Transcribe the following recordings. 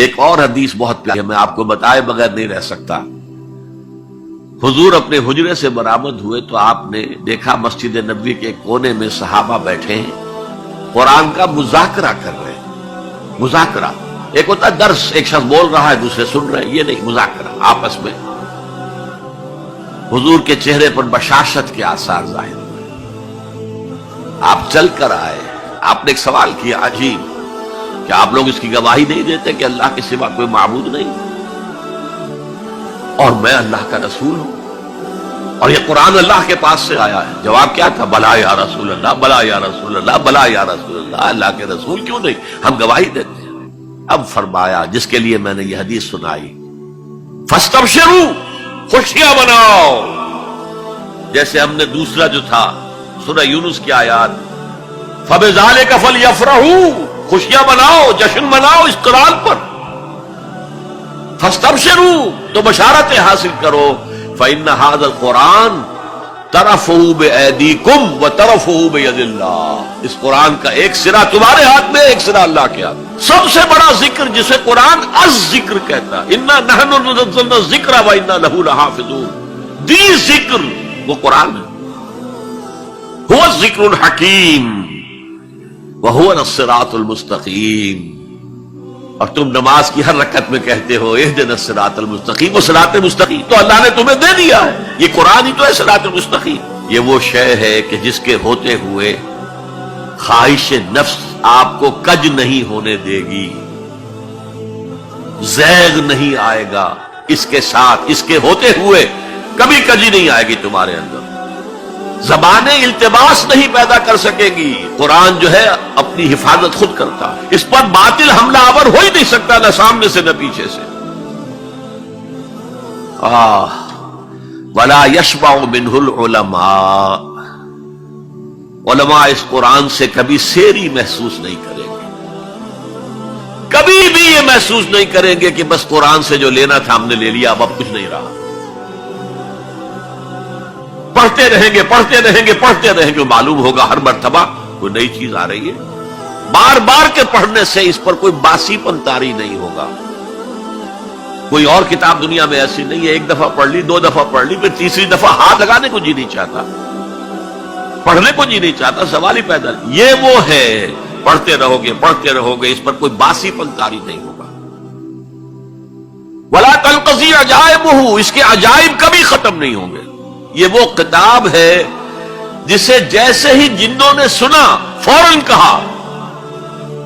ایک اور حدیث بہت پیاری ہے، میں آپ کو بتائے بغیر نہیں رہ سکتا۔ حضور اپنے حجرے سے برآمد ہوئے تو آپ نے دیکھا مسجد نبوی کے کونے میں صحابہ بیٹھے ہیں، قرآن کا مذاکرہ کر رہے ہیں۔ مذاکرہ ایک ہوتا ہے درس، ایک شخص بول رہا ہے دوسرے سن رہے ہیں، یہ نہیں، مذاکرہ آپس میں۔ حضور کے چہرے پر بشاشت کے آثار ظاہر ہوئے۔ آپ چل کر آئے، آپ نے ایک سوال کیا عجیب، کہ آپ لوگ اس کی گواہی نہیں دیتے کہ اللہ کے سوا کوئی معبود نہیں اور میں اللہ کا رسول ہوں اور یہ قرآن اللہ کے پاس سے آیا ہے؟ جواب کیا تھا؟ بلا یا رسول اللہ، بلا یا رسول اللہ، بلا یا رسول اللہ، اللہ کے رسول کیوں نہیں، ہم گواہی دیتے ہیں۔ اب فرمایا جس کے لیے میں نے یہ حدیث سنائی، فاستبشروا، خوشیاں مناؤ، جیسے ہم نے دوسرا جو تھا سورہ یونس کی آیات، فبذالک فلیفرحوا، خوشیاں مناؤ، جشن مناؤ اس قرآن پر، فاستبشروا، تو بشارتیں حاصل کرو، فإن هذا القرآن طرفه بأيديكم وطرفه بيد اللہ، اس قرآن کا ایک سرا تمہارے ہاتھ میں، ایک سرا اللہ کے ہاتھ میں۔ سب سے بڑا ذکر جسے قرآن از ذکر کہتا ہے، انا نحن نزلنا الذکر وانا له لحافظون، دی ذکر وہ قرآن ہے، هو الذکر الحکیم وهو الصراط المستقیم۔ اور تم نماز کی ہر رکعت میں کہتے ہو اہدنا الصراط المستقیم، وہ صراط مستقیم تو اللہ نے تمہیں دے دیا ہے، یہ قرآن ہی تو ہے صراط المستقیم۔ یہ وہ شے ہے کہ جس کے ہوتے ہوئے خواہش نفس آپ کو کج نہیں ہونے دے گی، زیغ نہیں آئے گا، اس کے ساتھ اس کے ہوتے ہوئے کبھی کجی نہیں آئے گی تمہارے اندر، زبانیں التباس نہیں پیدا کر سکے گی، قرآن جو ہے اپنی حفاظت خود کرتا ہے، اس پر باطل حملہ آور ہو ہی نہیں سکتا، نہ سامنے سے نہ پیچھے سے۔ وَلَا يَشْبَعُ مِنْهُ الْعُلَمَاء، علماء اس قرآن سے کبھی سیری محسوس نہیں کریں گے، کبھی بھی یہ محسوس نہیں کریں گے کہ بس قرآن سے جو لینا تھا ہم نے لے لیا، اب کچھ نہیں رہا۔ پڑھتے رہیں گے، پڑھتے رہیں گے، پڑھتے رہیں گے، معلوم ہوگا ہر مرتبہ کوئی نئی چیز آ رہی ہے، بار بار کے پڑھنے سے اس پر کوئی باسی پن طاری نہیں ہوگا۔ کوئی اور کتاب دنیا میں ایسی نہیں ہے، ایک دفعہ پڑھ لی، دو دفعہ پڑھ لی، پھر تیسری دفعہ ہاتھ لگانے کو جی نہیں چاہتا، پڑھنے کو جی نہیں چاہتا، سوال ہی پیدا نہیں۔ یہ وہ ہے، پڑھتے رہو گے، پڑھتے رہو گے، اس پر کوئی باسی پن طاری نہیں ہوگا۔ وَلَا تَنْقَضِي عَجَائِبُهُ، اس کے عجائب کبھی ختم نہیں ہوں گے۔ یہ وہ کتاب ہے جسے جیسے ہی جنوں نے سنا فوراً کہا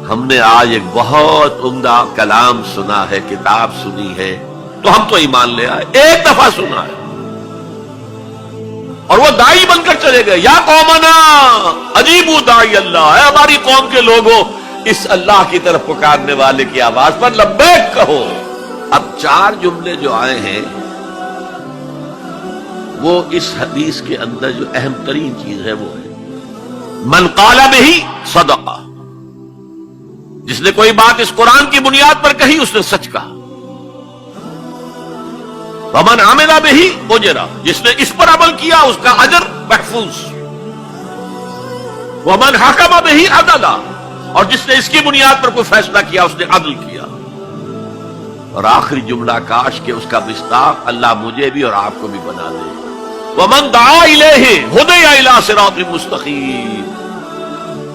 ہم نے آج ایک بہت عمدہ کلام سنا ہے، کتاب سنی ہے، تو ہم تو ایمان لے آئے، ایک دفعہ سنا ہے اور وہ داعی بن کر چلے گئے، یا قومنا اجیبوا داعی اللہ، اے ہماری قوم کے لوگوں اس اللہ کی طرف پکارنے والے کی آواز پر لبیک کہو۔ اب چار جملے جو آئے ہیں وہ اس حدیث کے اندر جو اہم ترین چیز ہے وہ ہے من قال بہ صدق، جس نے کوئی بات اس قرآن کی بنیاد پر کہی اس نے سچ کہا، ومن عمل بہ اجر، جس نے اس پر عمل کیا اس کا اجر محفوظ، ومن حکم بہ عدل، اور جس نے اس کی بنیاد پر کوئی فیصلہ کیا اس نے عدل کیا۔ اور آخری جملہ کاش کہ اس کا مصداق اللہ مجھے بھی اور آپ کو بھی بنا دے، وَمَن دَعَا إِلَيْهِ هُدِيَ إِلَىٰ صِرَاطٍ مُسْتَقِيمٍ،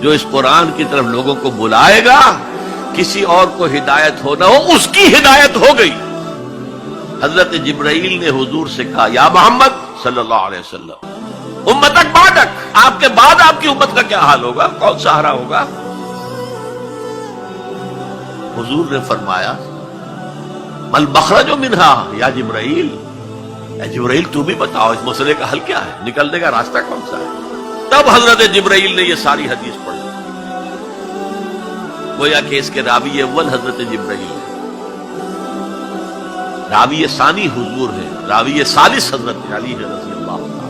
جو اس قرآن کی طرف لوگوں کو بلائے گا، کسی اور کو ہدایت ہو نہ ہو، اس کی ہدایت ہو گئی۔ حضرت جبرائیل نے حضور سے کہا یا محمد صلی اللہ علیہ وسلم امتک بعدک، آپ کے بعد آپ کی امت کا کیا حال ہوگا، کون سہارا ہوگا؟ حضور نے فرمایا مل مخرج منہا یا جبرائیل، اے جبرائیل تو بھی بتاؤ اس مسئلے کا حل کیا ہے، نکلنے کا راستہ کون سا ہے؟ تب حضرت جبرائیل نے یہ ساری حدیث پڑھی، گویا کہ اس کے راوی اول حضرت جبرائیل ہے، راوی ثانی حضور ہے، راوی ثالث حضرت علی رضی اللہ عنہ۔